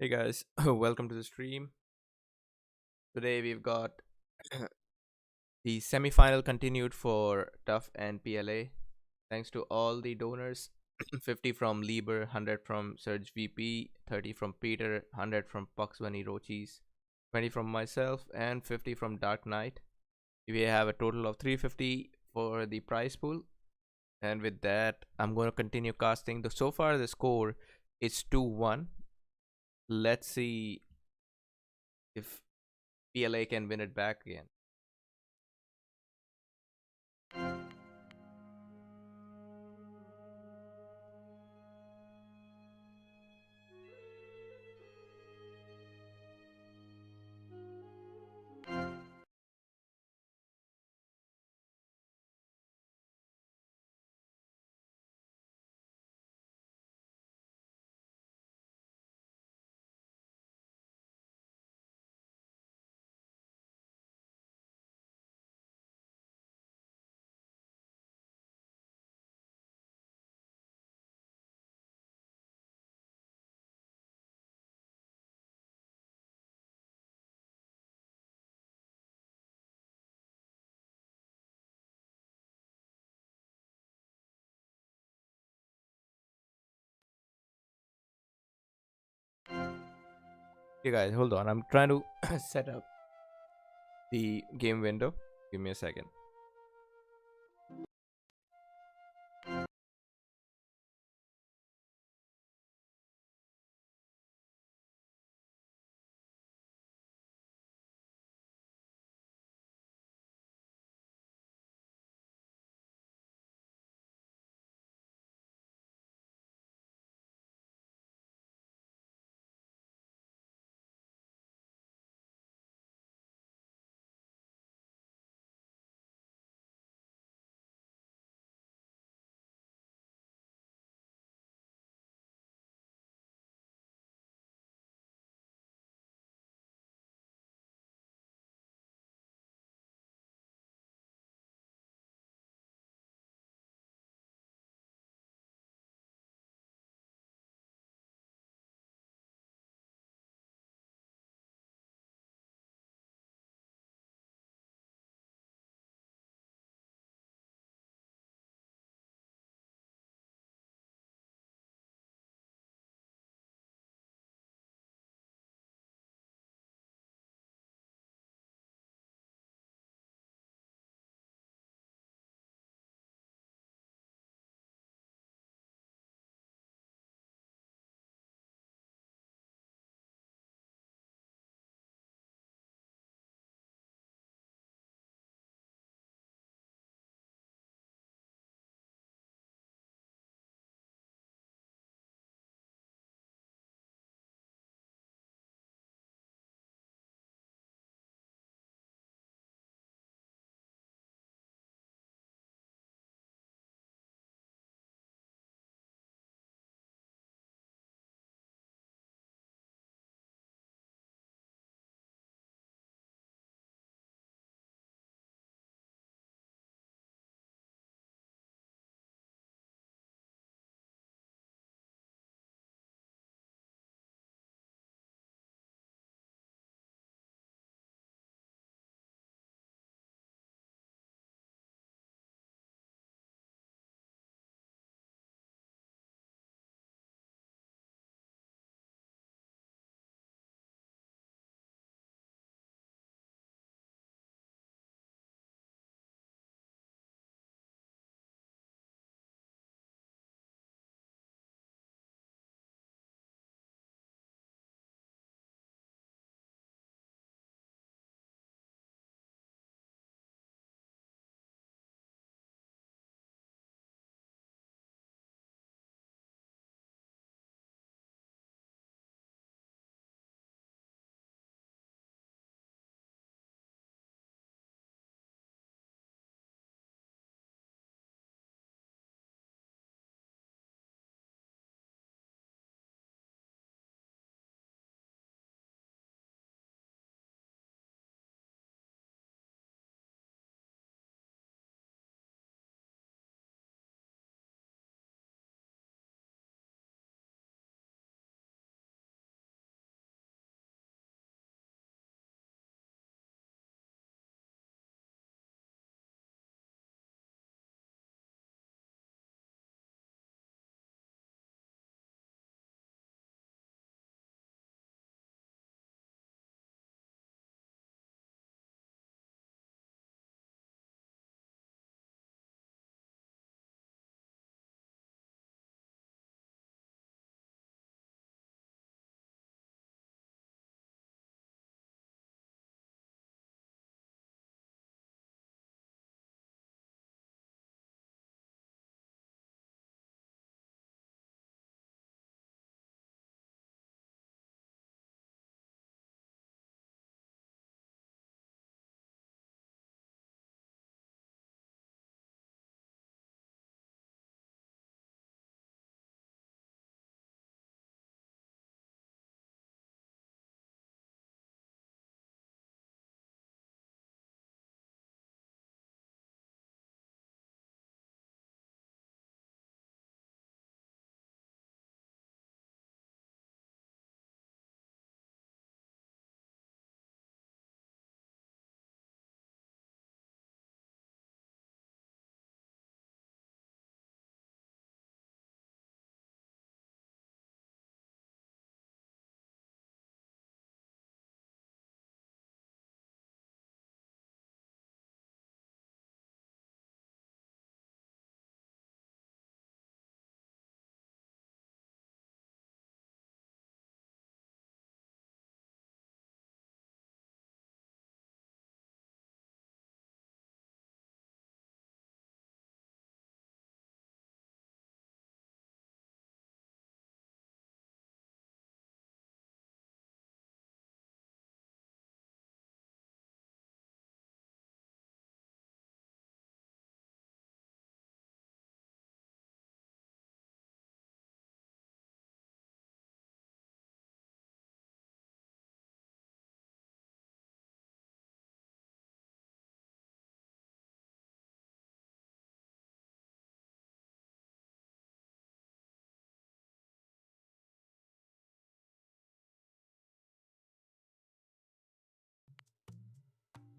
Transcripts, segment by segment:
Hey guys, welcome to the stream. Today we've got the semi-final continued for TUF and PLA. Thanks to all the donors. 50 from Lieber, 100 from Surge VP, 30 from Peter, 100 from Puxwani Rochis, 20 from myself, and 50 from Dark Knight. We have a total of 350 for the prize pool. And with that, I'm going to continue casting. So far the score is 2-1. Let's see if PLA can win it back again. Okay, guys, hold on. I'm trying to set up the game window. Give me a second.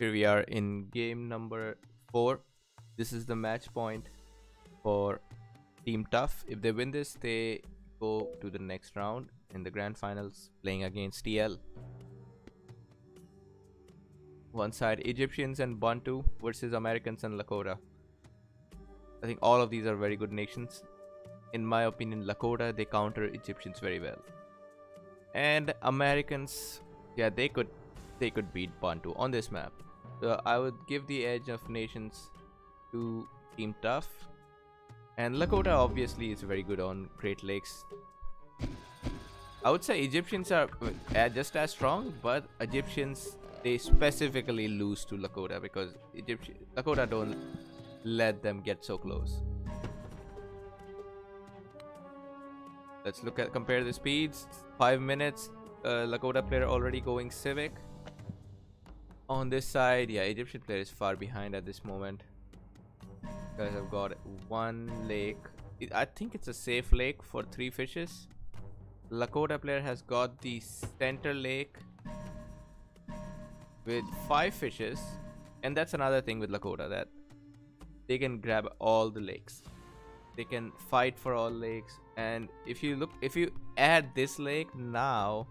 Here we are in game number 4. This is the match point for Team TUF. If they win this, they go to the next round in the grand finals playing against TL. One side Egyptians and Bantu versus Americans and Lakota. I think all of these are very good nations. In my opinion, Lakota, they counter Egyptians very well. And Americans, yeah, they could beat Bantu on this map. So I would give the edge of nations to Team TUF. And Lakota obviously is very good on Great Lakes. I would say Egyptians are just as strong, but Egyptians, they specifically lose to Lakota because Lakota don't let them get so close. Let's compare the speeds. 5 minutes. Lakota player already going Civic. On this side, yeah, Egyptian player is far behind at this moment. Guys have got one lake. I think it's a safe lake for 3 fishes. Lakota player has got the center lake with 5 fishes, and that's another thing with Lakota, that they can grab all the lakes. They can fight for all lakes, and if you add this lake now,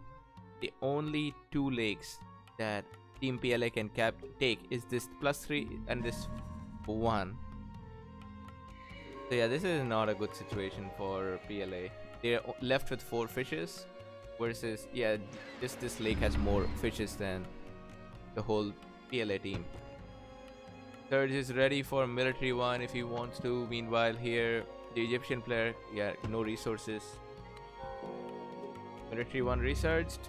the only 2 lakes that Team PLA can take is this +3 and this 1. So yeah, this is not a good situation for PLA. They're left with 4 fishes versus, yeah, just this lake has more fishes than the whole PLA team. Surge is ready for military 1 if he wants to. Meanwhile here, the Egyptian player, yeah, no resources. Military 1 researched.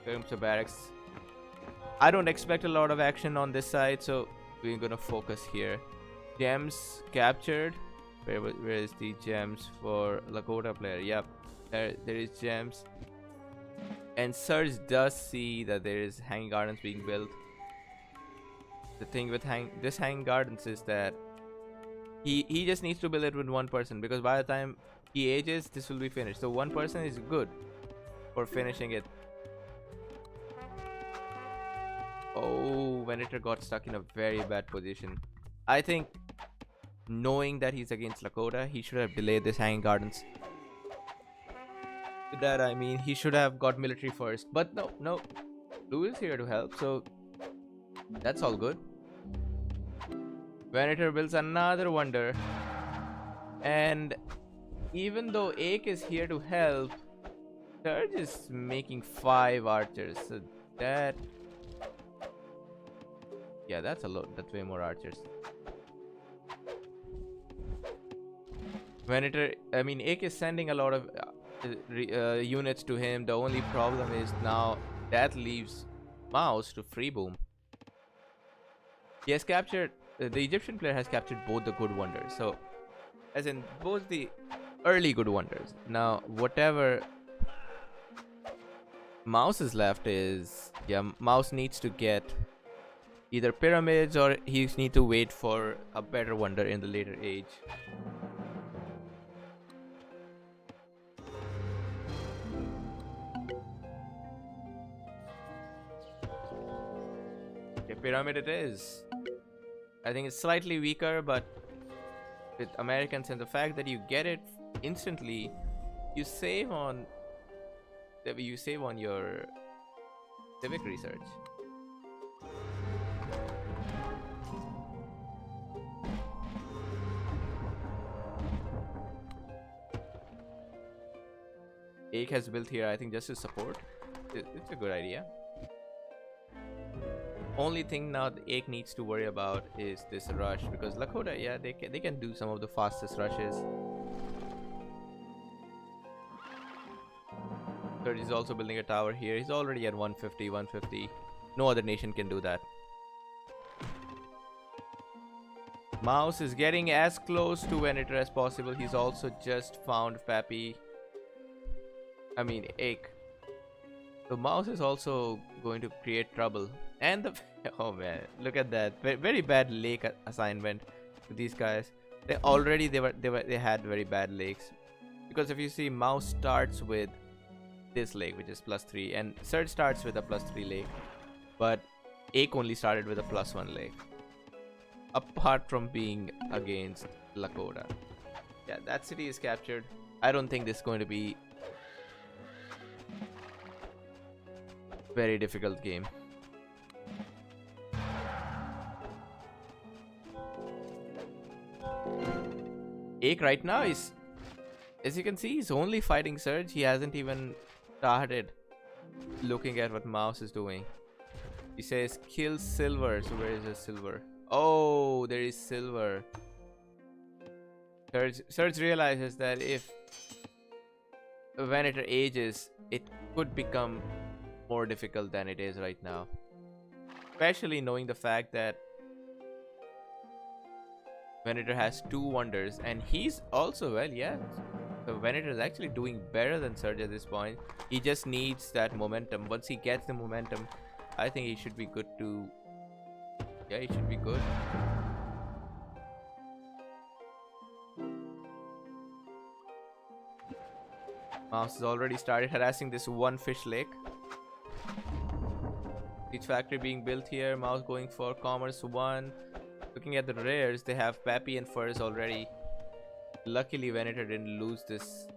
Comes to barracks. I don't expect a lot of action on this side, so we're gonna focus here. Gems captured. Where is the gems for Lakota player? Yep, there is gems. And Surge does see that there is hanging gardens being built. The thing with this hanging gardens is that he just needs to build it with 1 person, because by the time he ages, this will be finished. So 1 person is good for finishing it. Oh, Venator got stuck in a very bad position. I think, knowing that he's against Lakota, he should have delayed this hanging gardens. With that I mean, he should have got military first. But no. Blue is here to help, so that's all good. Venator builds another wonder. And even though Ake is here to help, Surge is making 5 archers. So that... yeah, that's a lot. That's way more archers. Venator, I mean, Ake is sending a lot of units to him. The only problem is now that leaves Mouse to free boom. He has captured, the Egyptian player has captured both the good wonders. So, as in both the early good wonders. Now, whatever Mouse is left is, yeah, Mouse needs to get either pyramids, or he needs to wait for a better wonder in the later age. Okay, pyramid it is. I think it's slightly weaker, but with Americans and the fact that you get it instantly, you save on your civic research. Ake has built here, I think, just to support. It's a good idea. Only thing now the Ake needs to worry about is this rush, because Lakota, yeah, they can do some of the fastest rushes. Surge is also building a tower here. He's already at 150. No other nation can do that. Mouse is getting as close to Venator as possible. He's also just found Pappy. I mean, Ake. So Mouse is also going to create trouble. And the... oh man, look at that. Very bad lake assignment to these guys. They had very bad lakes. Because if you see, Mouse starts with this lake, which is +3, and Surge starts with a +3 lake. But Ake only started with a +1 lake. Apart from being against Lakota. Yeah, that city is captured. I don't think this is going to be very difficult game. Ake right now is, as you can see, he's only fighting Surge. He hasn't even started looking at what Mouse is doing. He says kill silver. So where is the silver? Oh, there is silver. Surge realizes that if Venator ages, it could become more difficult than it is right now. Especially knowing the fact that Venator has 2 wonders and he's also, well, yeah. So Venator is actually doing better than Surge at this point. He just needs that momentum. Once he gets the momentum, I think he should be good to... Yeah, he should be good. Mouse has already started harassing this one fish lake. Each factory being built here. Mouse going for Commerce 1. Looking at the rares, they have Pappy and Furs already. Luckily, Venator didn't lose this.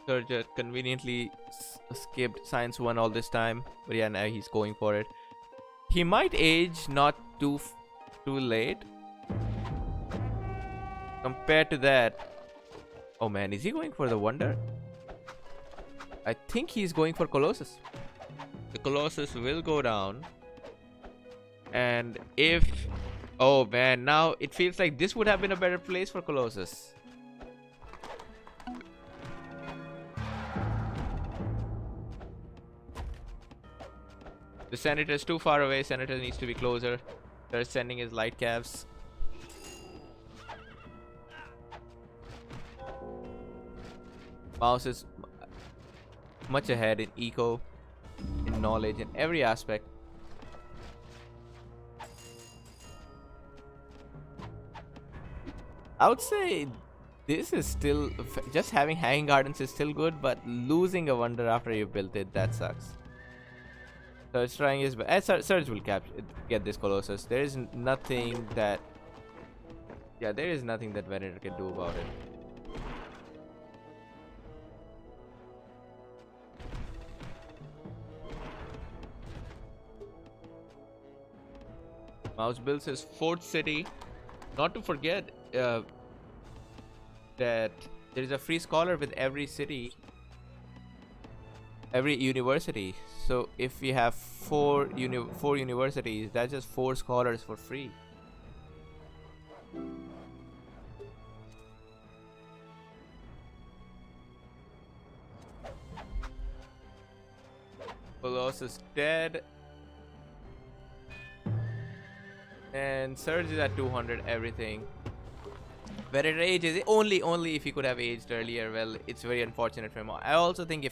Surge conveniently skipped Science 1 all this time. But yeah, now he's going for it. He might age not too late. Compared to that... Oh man, is he going for the Wonder? I think he's going for Colossus. The Colossus will go down. And if... Oh man, now it feels like this would have been a better place for Colossus. The Senator is too far away. Senator needs to be closer. They're sending his light calves. Mouse is much ahead in eco, in knowledge, in every aspect. I would say this is still... Just having Hanging Gardens is still good, but losing a Wonder after you built it, that sucks. Surge trying his best. Surge will get this Colossus. There is nothing that... Yeah, there is nothing that Venator can do about it. Mouse builds his 4th city. Not to forget that there is a free scholar with every city, every university. So if we have 4 universities, that's just 4 scholars for free. Colossus dead. And Surge is at 200 everything. Venator ages only if he could have aged earlier. Well, it's very unfortunate for him. I also think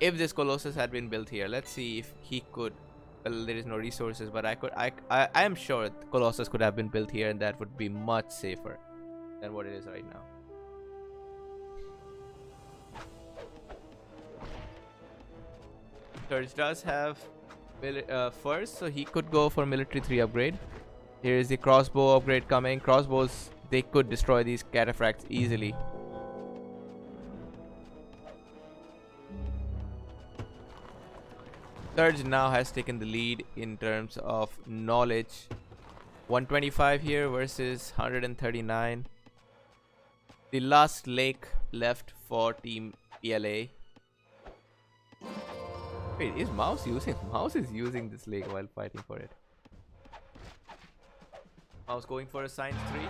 if this Colossus had been built here, let's see if he could. Well, there is no resources, but I am sure Colossus could have been built here, and that would be much safer than what it is right now. Surge does have first, so he could go for military 3 upgrade. Here is the crossbow upgrade coming. Crossbows, they could destroy these cataphracts easily. Surge now has taken the lead in terms of knowledge. 125 here versus 139. The last lake left for Team PLA. Wait, is Mouse using? Mouse is using this lake while fighting for it. Mouse going for a Science 3.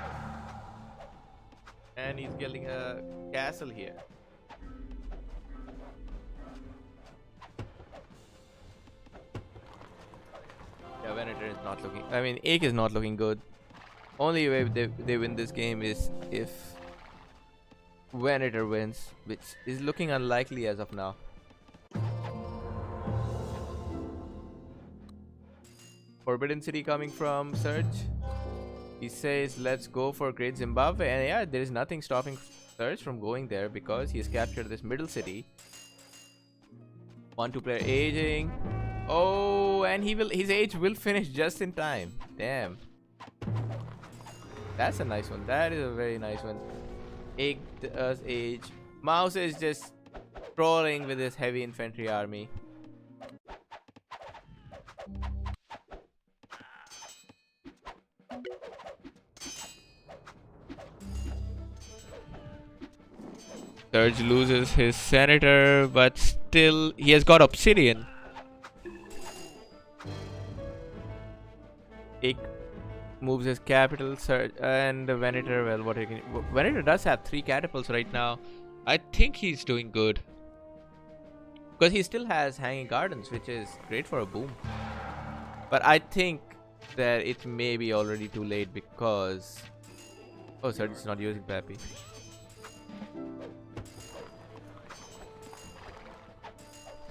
And he's building a castle here. Yeah, Venator is not looking... I mean, Ake is not looking good. Only way they win this game is if Venator wins, which is looking unlikely as of now. Forbidden City coming from Surge. He says, let's go for Great Zimbabwe. And yeah, there is nothing stopping Surge from going there because he has captured this middle city. 1-2 player aging. Oh, and his age will finish just in time. Damn. That's a nice one. That is a very nice one. Egg does age. Mouse is just trolling with his heavy infantry army. Surge loses his senator, but still he has got obsidian. Egg moves his capital, Surge, and Venator. Well, what he can, Venator does have 3 catapults right now. I think he's doing good because he still has hanging gardens, which is great for a boom. But I think that it may be already too late because Surge is not using Pappy.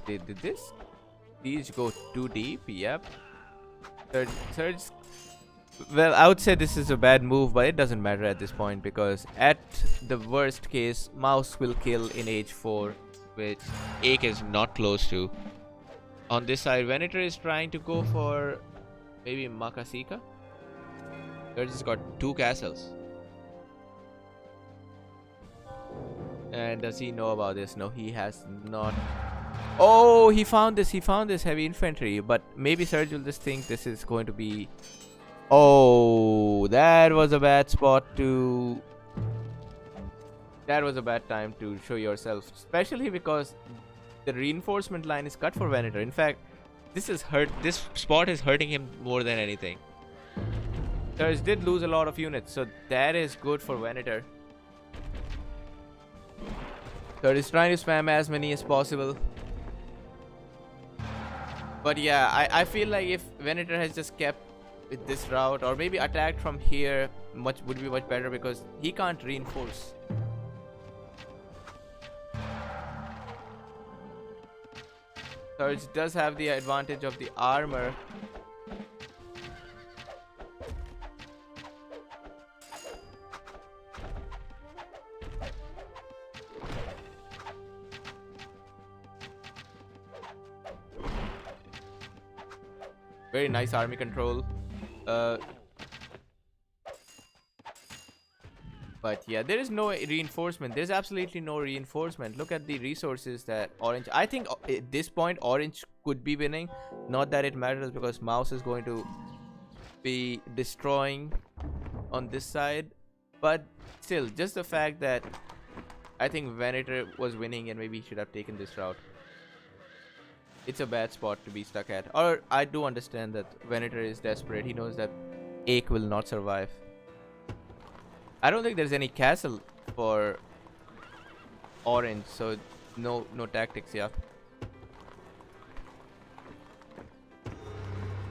Did this siege go too deep? Yep. Surge. Well, I would say this is a bad move, but it doesn't matter at this point because at the worst case, Mouse will kill in age 4, which Ake is not close to. On this side, Venator is trying to go for maybe Makasika. Surge has got 2 castles. And does he know about this? No, he has not. Oh, he found this heavy infantry, but maybe Surge will just think this is going to be. Oh, that was a bad spot to. That was a bad time to show yourself, especially because the reinforcement line is cut for Venator. In fact, this spot is hurting him more than anything. Surge did lose a lot of units, so that is good for Venator. Surge is trying to spam as many as possible. But yeah, I feel like if Venator has just kept with this route or maybe attacked from here, would be much better because he can't reinforce. Surge does have the advantage of the armor. Very nice army control. But yeah, there is no reinforcement. There's absolutely no reinforcement. Look at the resources that Orange. I think at this point Orange could be winning. Not that it matters because Mouse is going to be destroying on this side. But still, just the fact that I think Venator was winning and maybe he should have taken this route. It's a bad spot to be stuck at. Or I do understand that Venator is desperate. He knows that Ake will not survive. I don't think there's any castle for Orange, so no tactics, yeah.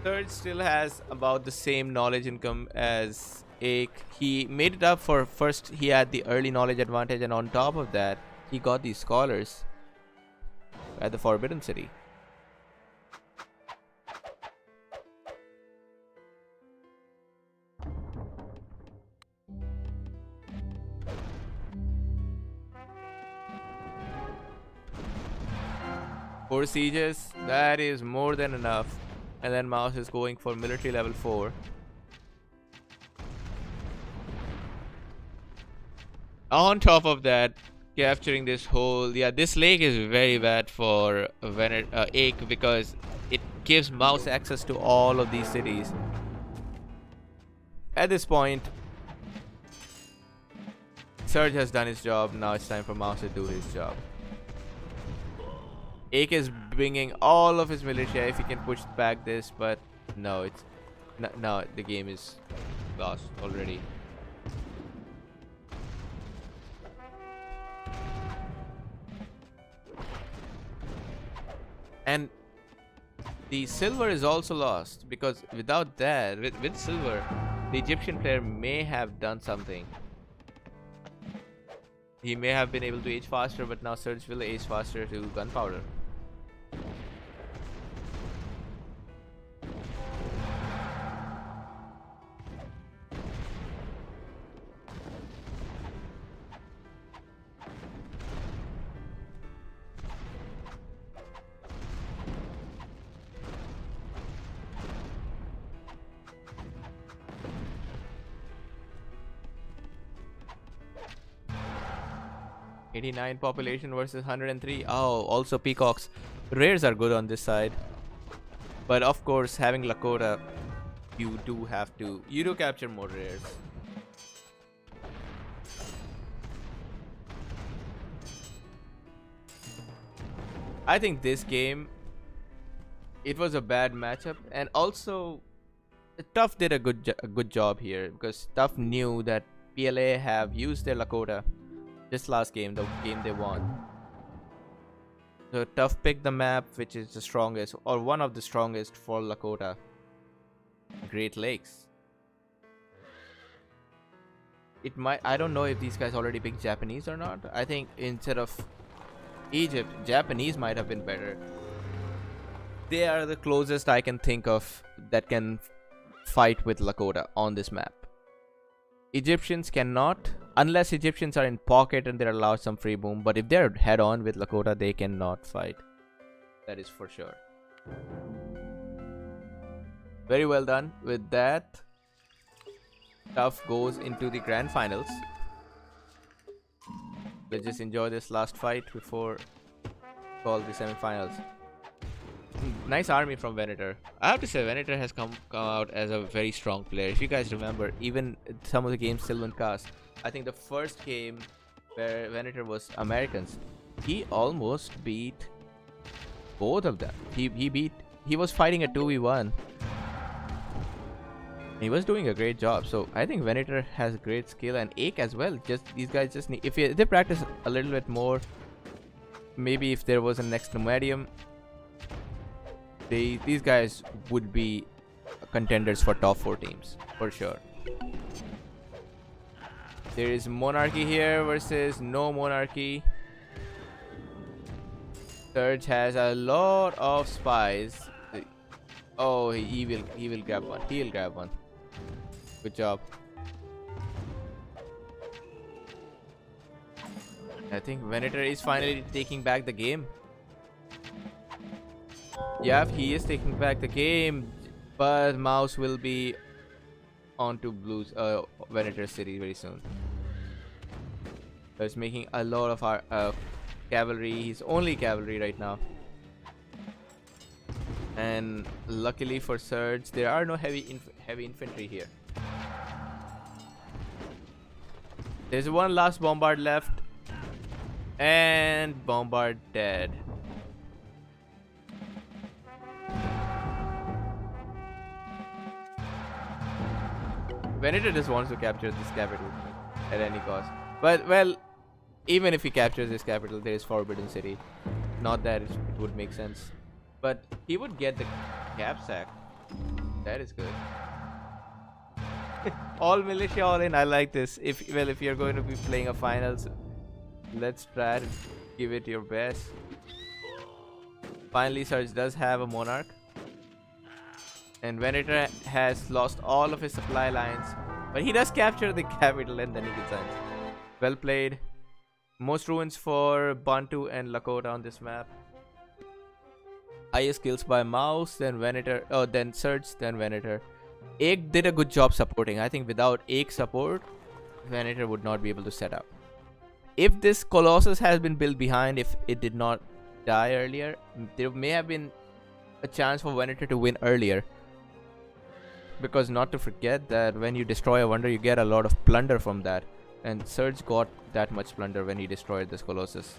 Surge still has about the same knowledge income as Ake. He made it up for first he had the early knowledge advantage, and on top of that he got these scholars at the Forbidden City. Four sieges, that is more than enough. And then Mouse is going for military level 4. On top of that, capturing this whole... Yeah, this lake is very bad for Ake because it gives Mouse access to all of these cities. At this point, Surge has done his job. Now it's time for Mouse to do his job. Ake is bringing all of his militia if he can push back this, but no, it's no, the game is lost already. And the silver is also lost because without that, with silver, the Egyptian player may have done something. He may have been able to age faster, but now Surge will age faster to gunpowder. 89 population versus 103. Oh, also peacocks. Rares are good on this side. But of course, having Lakota, you do capture more rares. I think this game, it was a bad matchup, and also TUF did a good job here because TUF knew that PLA have used their Lakota this last game, the game they won. So TUF picked the map which is the strongest, or one of the strongest for Lakota, Great Lakes. It might, I don't know if these guys already picked Japanese or not. I think instead of Egypt, Japanese might have been better. They are the closest I can think of that can fight with Lakota on this map. Egyptians cannot, unless Egyptians are in pocket and they're allowed some free boom. But if they're head on with Lakota, they cannot fight. That is for sure. Very well done. With that, TUF goes into the grand finals. Let's just enjoy this last fight before call the semifinals. Nice army from Venator. I have to say, Venator has come out as a very strong player. If you guys remember, even some of the games Sylvan cast, I think the first game where Venator was Americans, he almost beat both of them. He was fighting a 2v1. He was doing a great job. So I think Venator has great skill, and Ake as well. Just these guys just need, if they practice a little bit more, maybe if there was a next Nomadium, these guys would be contenders for top 4 teams for sure. There is Monarchy here versus no Monarchy. Surge has a lot of spies. Oh, he will grab one. He'll grab one. Good job. I think Venator is finally taking back the game. Yeah, he is taking back the game, but Mouse will be onto Blues, Venator City very soon. So he's making a lot of our cavalry. He's only cavalry right now. And luckily for Surge, there are no heavy infantry here. There's one last Bombard left, and Bombard dead. Venator just wants to capture this capital at any cost. But, well, even if he captures this capital, there is Forbidden City. Not that it would make sense. But he would get the cap sack. That is good. All militia, all in. I like this. If you're going to be playing a finals, let's try to give it your best. Finally, Surge does have a Monarch. And Venator has lost all of his supply lines, but he does capture the capital and then he resigns. Well played. Most ruins for Bantu and Lakota on this map. Highest kills by Mouse, then Venator, then Surge, then Venator. Ake did a good job supporting. I think without Ake support, Venator would not be able to set up. If this Colossus has been built behind, if it did not die earlier, there may have been a chance for Venator to win earlier. Because not to forget that when you destroy a wonder, you get a lot of plunder from that. And Surge got that much plunder when he destroyed this Colossus.